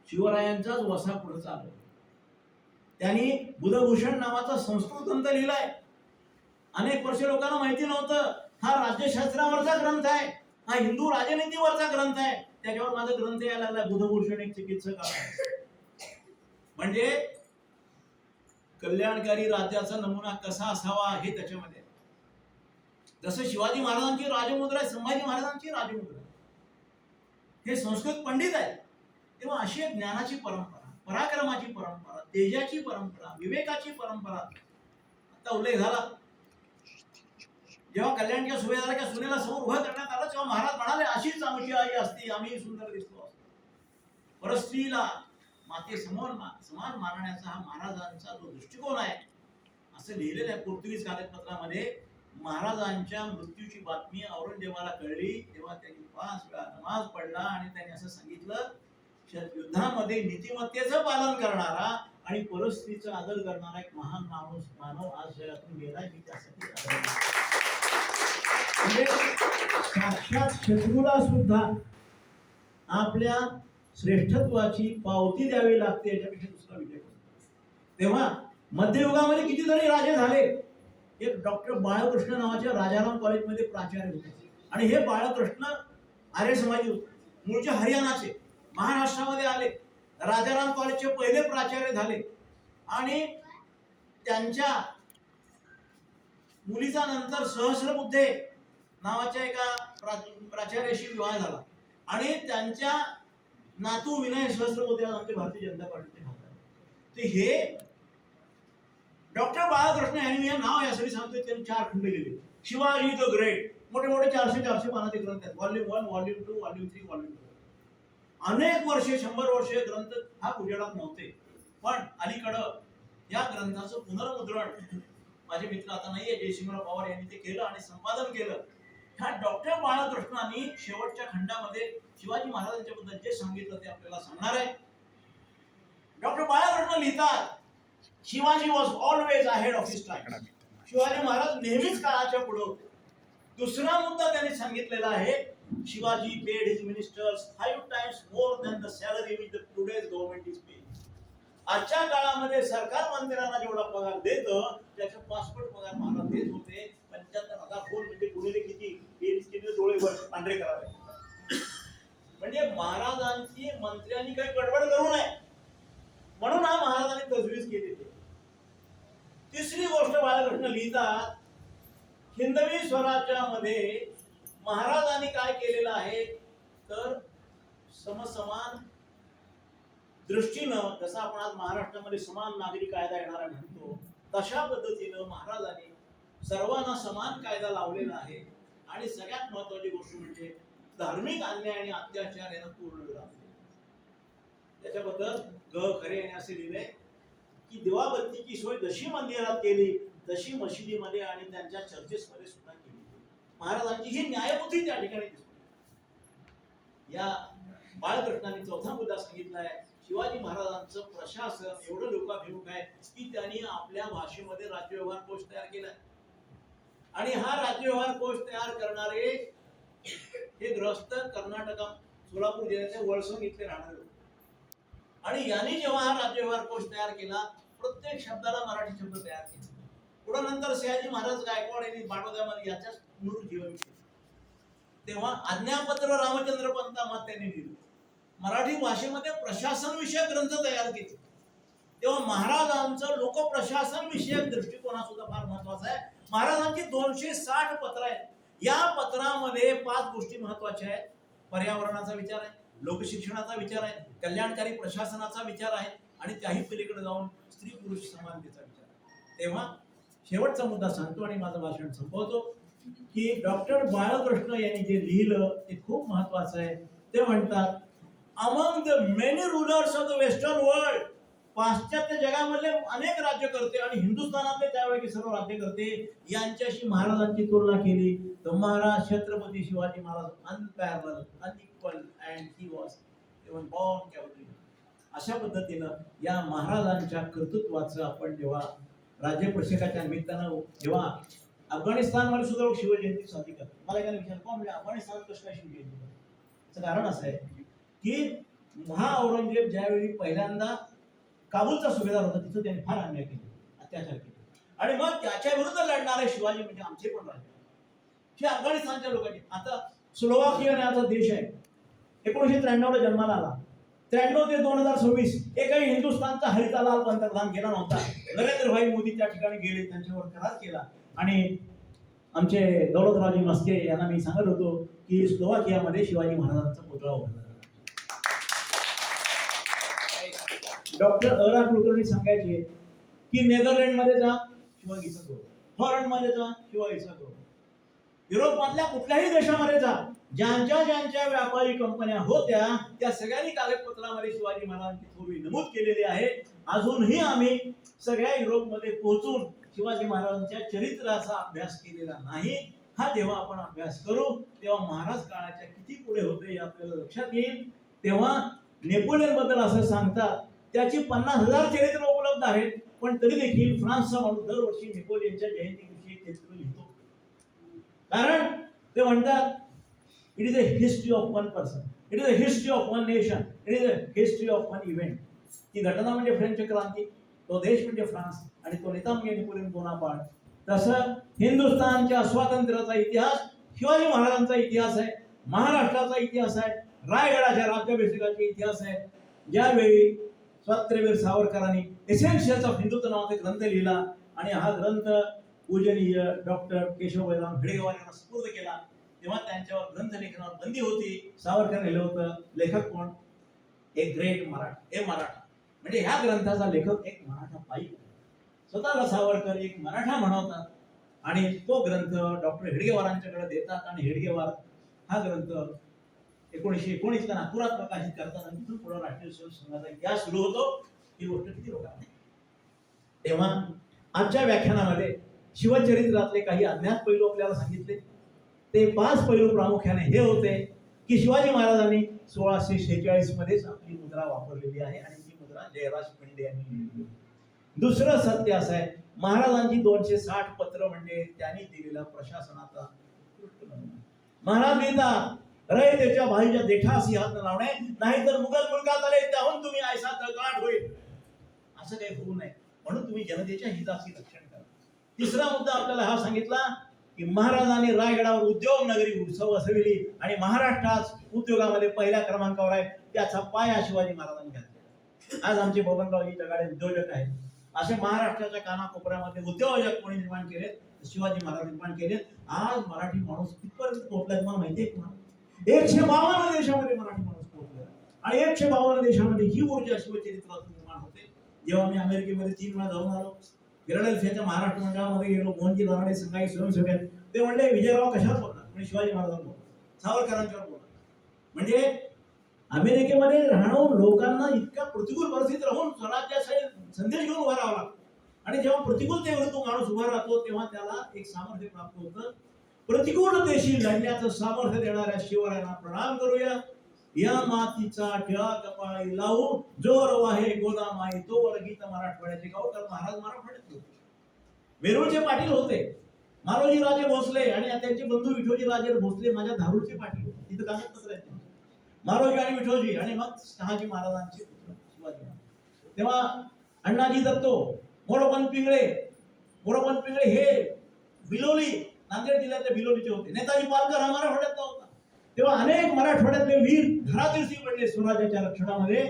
A: शिवरायांचाच वसा पुढे चालवला। त्यांनी बुधभूषण नावाचा संस्कृत ग्रंथ लिहिलाय, अनेक वर्ष लोकांना माहिती नव्हतं, हा राज्यशास्त्रावरचा ग्रंथ आहे, हा हिंदू राजनीतीवरचा ग्रंथ आहे, त्याच्यावर माझा ग्रंथ यायला लागला, बुधभूषण एक चिकित्सक आहे। म्हणजे कल्याणकारी राज्याचा नमुना कसा असावा हे त्याच्यामध्ये, जसं शिवाजी महाराजांची राजमुद्रा आहे, संभाजी महाराजांची राजमुद्रा, हे संस्कृत पंडित आहे। तेव्हा अशी एक ज्ञानाची परंपरा, पराक्रमाची परंपरा, तेजाची परंपरा, विवेकाची परंपरा आता उल्लेख झाला। जेव्हा कल्याणच्या सुभेदाराच्या सुनेला समोर उभं करण्यात आलं, तेव्हा महाराज म्हणाले, अशीच आमची आई असती, आम्ही सुंदर दिसलो असतो। परस्त्रीला माते समान मानण्याचा हा महाराजांचा जो दृष्टिकोन आहे, असं लिहिलेलं आहे पोर्तुगीज कागदपत्रामध्ये। महाराजांच्या मृत्यूची बातमी औरंगजेबाला कळली, तेव्हा त्यांनी 5 वेळा नमाज पडला आणि त्यांनी असं सांगितलं, युद्धामध्ये नीतिमत्तेचं पालन करणारा आणि परस्त्रीचा आदर करणारा एक महान मानव आज जगातून गेला, की त्यासाठी म्हणजे साक्षात शत्रूला सुद्धा आपल्या श्रेष्ठत्वाची पावती द्यावी लागते, याच्यापेक्षा दुसरा विषय नाही। तेव्हा मध्ययुगामध्ये कितीतरी राजे झाले। एक डॉक्टर बाळकृष्ण नावाच्या राजाराम कॉलेजमध्ये प्राचार्य होते, आणि हे बाळकृष्ण आर्य समाजी होते, मूळचे हरियाणाचे, महाराष्ट्रामध्ये आले, राजाराम कॉलेजचे पहिले प्राचार्य झाले, आणि त्यांच्या मुलीचा नंतर सहस्रबुद्धे नावाच्या एका प्राचार्याशी विवाह झाला, आणि त्यांच्या नातू विनय सहस्रबुद्धे आमचे भारतीय जनता पार्टीचे खासदार। ते हे डॉक्टर बाळकृष्ण यांनी हे नाव यासाठी सांगतोय, त्यांनी 4 खंड लिहिले, शिवाजी द ग्रेट, मोठे मोठे 400 पानाचे ग्रंथ आहेत, वॉल्यूम 1, वॉल्यूम 2, वॉल्यूम 3, वॉल्यूम 4। अनेक वर्षे, 100 वर्षे ग्रंथ हा उजेडात नव्हते, पण अलीकडं या ग्रंथाचं पुनर्मुद्रण माझे मित्र आता नाहीये, जयसिंहराव पवार यांनी ते केलं आणि संपादन केलं। ह्या डॉक्टर बाळकृष्णांनी शेवटच्या खंडामध्ये शिवाजी महाराजांच्या बद्दल जे सांगितलं ते आपल्याला सांगणार आहे। डॉक्टर बाळकृष्ण लिहितात, Shivaji was always ahead of his time, Shivaji Maharaj नेहमीच काळाच्या पुढे होते। दुसरा मुद्दा त्यांनी सांगितलेला आहे, Shivaji paid his ministers 5 times more than the salary which the today's government is paying। आजच्या काळामध्ये सरकार मंत्र्यांना जेवढा पगार देतं, त्याच्या 5 पगार महाराज देत होते। 75,000 कोट म्हणजे गुणिले किती डोळे पांढरे करावे, म्हणजे महाराजांची मंत्र्यांनी काही गडबड करू नये म्हणून हा महाराजांनी तजवीज केली। तिसरी गोष्ट बाळकृष्ण लिहितात, हिंदवी स्वराज्यामध्ये महाराजांनी काय केलेलं आहे, तर समसमान दृष्टीनं, जसं आपण आज महाराष्ट्रामध्ये समान नागरी कायदा येणारा म्हणतो, तशा पद्धतीनं महाराजांनी सर्वांना समान कायदा लावलेला आहे। आणि सगळ्यात महत्वाची गोष्ट म्हणजे धार्मिक अन्याय आणि अत्याचार यांना पूर्ण विरोध। त्याच्याबद्दल ग खरे यांनी असे लिहिले की दिवाबत्तीची सोय जशी मंदिरात केली तशी मशिदीमध्ये आणि त्यांच्या चर्चेसमध्ये सुद्धा केली। महाराजांची ही न्यायबुद्धी त्या ठिकाणी दिसते। या बाळकृष्णाने चौथा मुद्दा सांगितलाय. शिवाजी महाराजांचं प्रशासन एवढं लोकाभिमुख आहे की त्यांनी आपल्या भाषेमध्ये राज्यव्यवहार कोश तयार केलाय. आणि हा राज्यव्यवहार कोश तयार करणारे हे ग्रस्त कर्नाटक सोलापूर जिल्ह्याचे वळसंग इथले राहणारे होते. आणि यांनी जेव्हा हा राज्यव्यवहार कोश तयार केला, प्रत्येक शब्दाला मराठी शब्द तयार केले. पुढे नंतर सयाजी महाराज गायकवाड यांनी बाणोद्यामध्ये याच्याच पुनरुज्जीवन केले. तेव्हा आज्ञापत्र रामचंद्र पंतामात त्यांनी लिहिलं. मराठी भाषेमध्ये प्रशासन विषयक ग्रंथ तयार केले. तेव्हा महाराजांचं लोकप्रशासन विषयक दृष्टिकोन सुद्धा फार महत्वाचा आहे. महाराजांची 260 पत्र आहेत. या पत्रामध्ये 5 गोष्टी महत्वाच्या आहेत. पर्यावरणाचा विचार आहे, लोकशिक्षणाचा विचार आहे, कल्याणकारी प्रशासनाचा विचार आहे आणि त्याही पलीकडे जाऊन स्त्री पुरुष समानतेचा विचार आहे. तेव्हा शेवटचा मुद्दा सांगतो आणि माझं भाषण संपवतो की डॉक्टर बाळकृष्ण यांनी जे लिहिलं ते खूप महत्वाचं आहे. ते म्हणतात, among the many rulers of the western world, पाश्चात्य जगामधले अनेक राज्यकर्ते आणि हिंदुस्थानातले त्यावेळी सर्व राज्यकर्ते यांच्याशी महाराजांची तुलना केली तर Maharaj Chhatrapati Shivaji Maharaj unparallel, unequal and he was even born cavalry. अशा पद्धतीनं या महाराजांच्या कर्तृत्वाचं आपण जेव्हा राज्याभिषेकाच्या निमित्तानं जेव्हा अफगाणिस्तानमध्ये सुद्धा शिवजयंती साजरी करतात. मला एकाने विचारलं, कोण म्हणजे अफगाणिस्तानात कसं काय शिवजयंती करतात? त्याचं कारण असं आहे की औरंगजेब ज्यावेळी पहिल्यांदा काबूलचा सुभेदार होता तिथं त्याने फार अन्याय केले, अत्याचार केले आणि मग त्याच्या विरुद्ध लढणारे शिवाजी म्हणजे आमचे पण राजे हे अफगाणिस्तानच्या लोकांनी. आता स्लोवाकिया नावाचा देश आहे, 1993 ला जन्माला आला. 93 ते 2026 एकही हिंदुस्थानचा हरितालाल पंतप्रधान गेला नव्हता. नरेंद्रभाई मोदी त्या ठिकाणी गेले, त्यांच्यावर करार केला आणि आमचे दौलतरावजी मस्के यांना मी सांगत होतो की स्लोवाकियामध्ये शिवाजी महाराजांचा पुतळा उभारला. डॉक्टर अरा कुलकर्णी सांगायचे की नेदरलँडमध्ये जा शिवाजीचा गौरव, फॉरेनमध्ये जा शिवाजीचा गौरव, युरोपमधल्या कुठल्याही देशामध्ये जा, ज्यांच्या व्यापारी कंपन्या होत्या त्या सगळ्यांनी कागदपत्रामध्ये शिवाजी महाराजांची थोडी नमूद केलेली आहे. अजूनही आम्ही सगळ्या युरोपमध्ये पोहोचून शिवाजी महाराजांच्या चरित्राचा अभ्यास केलेला नाही. हा जेव्हा आपण अभ्यास करू तेव्हा महाराज काळाच्या किती पुढे होते हे आपल्याला लक्षात येईल. तेव्हा नेपोलियन बद्दल असं सांगतात त्याची 50,000 चरित्र उपलब्ध आहेत, पण तरी देखील फ्रान्सचा माणूस दरवर्षी नेपोलियनच्या जयंतीविषयी चरित्र लिहितो. कारण ते म्हणतात, it is a history of one person, it is a history of one nation, it is a history of one event. ती घटना म्हणजे फ्रेंच क्रांती, तो देश म्हणजे फ्रान्स आणि तो नेता म्हणजे नेपोलियन बोनापार्ट. तसं हिंदुस्थानच्या स्वातंत्र्याचा इतिहास शिवाजी महाराजांचा इतिहास आहे, महाराष्ट्राचा इतिहास आहे, रायगडाच्या राज्याभिषेकाचा इतिहास आहे. ज्यावेळी स्वातंत्र्यवीर सावरकरांनी एसेन्शियल्स ऑफ हिंदुत्व नावाचा ग्रंथ लिहिला आणि हा ग्रंथ पूजनीय डॉक्टर केशव बैराम भिडेगाव यांना सुपूर्द केला तेव्हा त्यांच्यावर ग्रंथ लेखनावर बंदी होती. सावरकर लिहिलं होतं. लेखक कोण? एक ग्रेट मराठा. म्हणजे ह्या ग्रंथाचा लेखक एक मराठा पाईक. स्वतःला सावरकर एक मराठा म्हणवतात आणि तो ग्रंथ डॉक्टर हेडगेवारांच्याकडे देतात आणि हेडगेवार हा ग्रंथ 1919 नागपुरात प्रकाशित करतात आणि तिथून पुढे राष्ट्रीय स्वयंसेवक संघाचा इतिहास सुरू होतो. ही गोष्ट किती लोकांना. तेव्हा आजच्या व्याख्यानामध्ये शिवचरित्रातले काही अज्ञात पैलू आपल्याला सांगितले. ते 5 पैलू प्रामुख्याने हे होते की शिवाजी महाराजांनी 1646 मध्येच आपली मुद्रा वापरलेली आहे आणि ती मुद्रा जयराज पिंडे यांनी लिहिली. दुसरं सत्य असं आहे, महाराजांची 260 पत्र म्हणजे त्यांनी दिलेला प्रशासनाचा महाराज लिहितात, रयतेच्या भाईच्या देठासी हात लावणे, नाहीतर मुघल मुलगात आले त्याहून तुम्ही ऐसा तळतळाट होईल. असं काही होऊ नये म्हणून तुम्ही जनतेच्या हिताची रक्षण करा. तिसरा मुद्दा आपल्याला हा सांगितला की महाराजांनी रायगडावर उद्योग नगरी वसविली आणि महाराष्ट्रात उद्योगामध्ये पहिल्या क्रमांकावर आहे. त्याचा पाया शिवाजी महाराजांनी घातला. आज आमचे बबनरावजी जगाडे उद्योजक आहेत. असे महाराष्ट्राच्या कानाकोपऱ्यामध्ये उद्योजक कोणी निर्माण केले? शिवाजी महाराज निर्माण केले. आज मराठी माणूस कितपर्यंत पोहोचलाय तुम्हाला माहिती आहे का? 152 देशामध्ये मराठी माणूस पोहोचला आणि 152 देशामध्ये ही ऊर्जा शिवचरित्रातून निर्माण होते. जेव्हा मी अमेरिकेमध्ये 3 वेळा जाऊन आलो, फिलाडेल्फियाच्या महाराष्ट्र मंडळामध्ये गेलो, मोहनजी रानडे संघाई स्वयंसेवक ते म्हणले विजयराव कशावर बोलणार? म्हणजे शिवाजी महाराजांवर बोलणार, सावरकरांच्यावर बोलणार. म्हणजे अमेरिकेमध्ये राहून लोकांना इतक्या प्रतिकूल परिस्थितीत राहून स्वराज्याचा संदेश घेऊन उभा राहावा लागतो आणि जेव्हा प्रतिकूलतेवर तो माणूस उभा राहतो तेव्हा त्याला एक सामर्थ्य प्राप्त होतं. प्रतिकूलतेशी लढण्याचं सामर्थ्य देणाऱ्या शिवरायांना प्रणाम करूया. या मातीचा ठेवा कपाळी लावू जोर वाहे गोदामाई तोवर गीत मराठवाड्याचे गाव. तर महाराज मराठवाड्यात होते, वेरूळचे पाटील होते. मालोजी राजे भोसले आणि त्यांचे बंधू विठोजी राजे भोसले माझ्या धारूरचे पाटील होते. तिथं कागदपत्र आहेत. मालोजी आणि विठोजी आणि मग शहाजी महाराजांचे पुत्र शिवाजी महाराज. तेव्हा अण्णाजी दत्तो, मोरोपंत पिंगळे हे बिलोली, नांदेड जिल्ह्यातल्या बिलोलीचे होते. नेताजी पालकर हा मराठवाड्यातला होता. तेव्हा अनेक मराठवाड्यातले वीर घरातीर्थी पडले स्वराज्याच्या रक्षणामध्ये.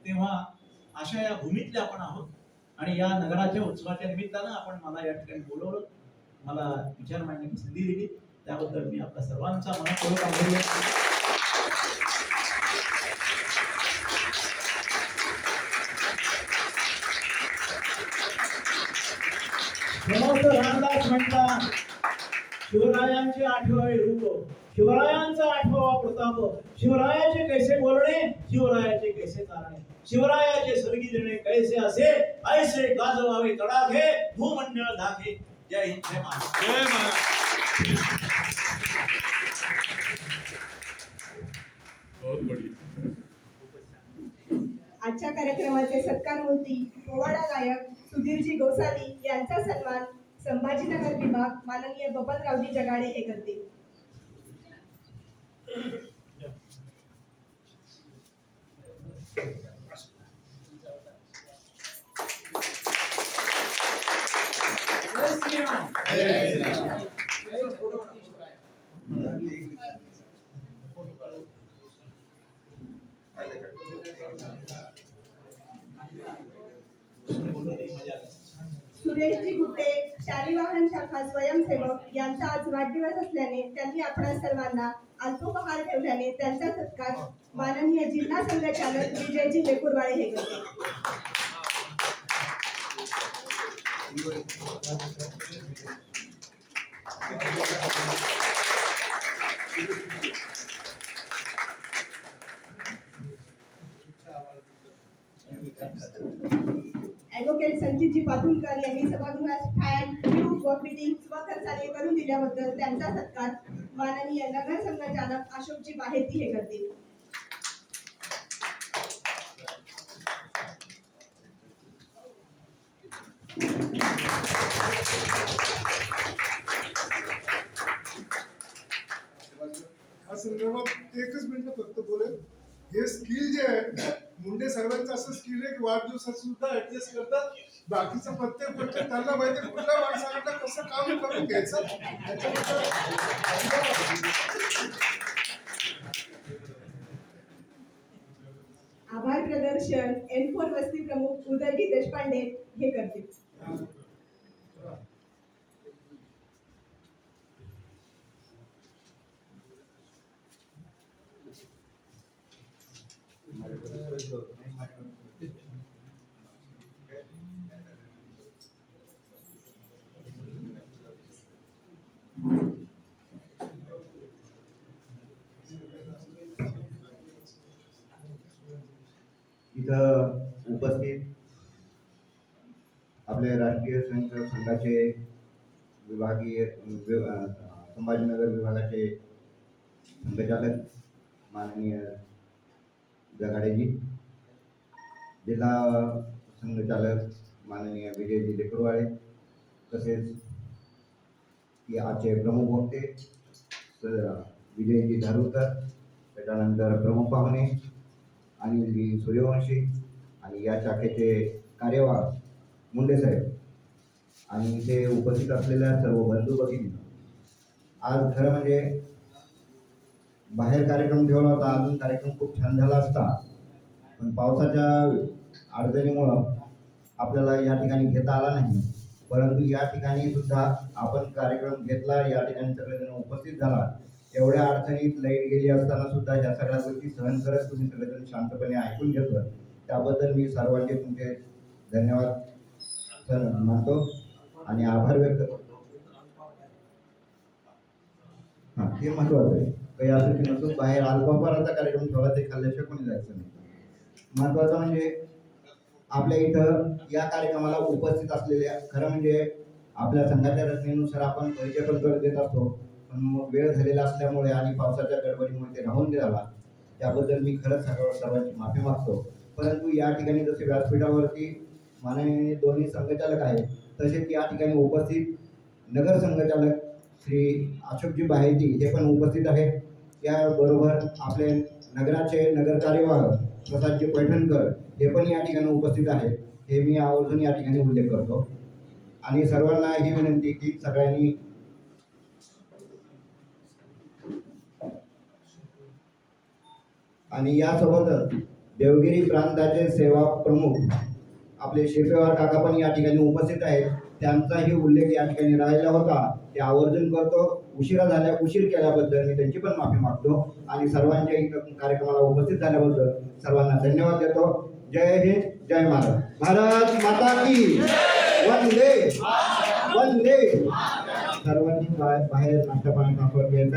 A: तेव्हा अशा या भूमीतले आपण आहोत आणि या नगराच्या उत्सवाच्या निमित्तानं आपण मला या ठिकाणी बोलवलं, मला विचार मांडण्याची संधी दिली, त्याबद्दल मी आपल्या सर्वांचा मनपूर्वक आभारी आहे. समर्थ रामदास म्हणतात, शिवरायांचे आठवावे रूप, शिवरायांचा आठवावा प्रताप, शिवरायाचे कैसे बोलणे, शिवरायाचे कैसे चालणे, शिवरायाचे सर्गी देणे कैसे असे, ऐसे गाजवावे तडाखे, भूमंडळ दाखे. जय हिंद, जय महाराष्ट्र. जय महाराष्ट्र.
B: आजच्या कार्यक्रमाचे सत्कारमूर्ती पोवाडा गायक सुधीरजी गोसावी यांचा सन्मान संभाजीनगर विभाग माननीय बबनरावजी जगाडे हे करतील. सुरेशजी गुट्टे शालिवाहन शाखा स्वयंसेवक यांचा आज वाढदिवस असल्याने त्यांनी आपणा सर्वांना अल्पोपहार ठेवल्याने त्यांचा सत्कार माननीय जिल्हा संघचालक विजयजी लेकुरवाळे हे करतील. ॲडव्होकेट संचितजी पातुलकर यांनी सभागृहात फॅन, ट्यूब व फिटिंग स्वखर्चाने करून दिल्याबद्दल त्यांचा सत्कार माननीय नगर संघचालक अशोकजी बाहेती हे करतील.
C: संदर्भात एकच मिनिट फक्त बोलेल. हे स्किल जे आहे मुंडे साहेबांचं असं स्किल आहे की वाढदिवसात सुद्धा ऍडजस्ट करतात. बाकीचं प्रत्येक गोष्ट त्यांना माहिती कुठल्या माणसाकडनं कसं काम करून घ्यायचं.
B: आभार प्रदर्शन N4 वस्ती प्रमुख उदयजी देशपांडे हे करतील.
D: इथं उपस्थित आपले राष्ट्रीय संघाचे विभागीय संभाजीनगर विभागाचे संघचालक माननीय जगाडेजी, जिल्हा संघचालक माननीय विजयजी लेकुरवाळे, तसेच की आजचे प्रमुख वक्ते विजयजी धारूरकर, त्याच्यानंतर प्रमुख पाहुणे अनिलजी सूर्यवंशी आणि या शाखेचे कार्यवाह मुंडे साहेब आणि इथे उपस्थित असलेल्या सर्व बंधू भगिनी. आज खरं म्हणजे बाहेर कार्यक्रम ठेवला होता, अजून कार्यक्रम खूप छान झाला असता, पण पावसाच्या अडचणीमुळं आपल्याला या ठिकाणी घेता आला नाही. परंतु या ठिकाणी सुद्धा आपण कार्यक्रम घेतला, या ठिकाणी सगळेजण उपस्थित झाला. एवढ्या अडचणीत लाईट गेली असताना सुद्धा ह्या सगळ्या गोष्टी सहन करत तुम्ही सगळेजण शांतपणे ऐकून घेतलं, त्याबद्दल मी सर्वांचे तुमचे धन्यवाद मानतो आणि आभार व्यक्त करतो. हां, ते महत्वाचं आहे. काही असं की नसून बाहेर अल्पहाराचा कार्यक्रम ठेवला ते खाल्ल्याशिवाय कोणी जायचं नाही. महत्वाचं म्हणजे आपल्या इथं या कार्यक्रमाला उपस्थित असलेल्या, खरं म्हणजे आपल्या संघाच्या रचनेनुसार आपण परिचय पण देत असतो, पण मग वेळ झालेला असल्यामुळे आणि पावसाच्या गडबडीमुळे ते राहून गेला. त्याबद्दल मी खरंच सर्वांची माफी मागतो. परंतु या ठिकाणी जसे व्यासपीठावरती माननीय दोन्ही संघचालक आहेत, तसेच या ठिकाणी उपस्थित नगर संघचालक श्री अशोकजी बाहेती हे पण उपस्थित आहेत. याबरोबर आपले नगराचे नगर कार्यवाह प्रसादजी पैठणकर हे पण या ठिकाणी उपस्थित आहेत. हे मी आवर्जून या ठिकाणी उल्लेख करतो. आणि सर्वांना ही विनंती की सगळ्यांनी आणि यासोबतच देवगिरी प्रांताचे सेवा प्रमुख आपले शेपेवार काका पण या ठिकाणी उपस्थित आहेत. त्यांचाही उल्लेख या ठिकाणी राहिला होता, ते आवर्जून करतो. उशीर केल्याबद्दल मी त्यांची पण माफी मागतो आणि सर्वांच्या कार्यक्रमाला उपस्थित झाल्याबद्दल सर्वांना धन्यवाद देतो. जय हिंद, जय महाराज. भारत माता की वंदे वंदे. सर्वांनी बाहेर नाश्ता पाणी घ्यायचा.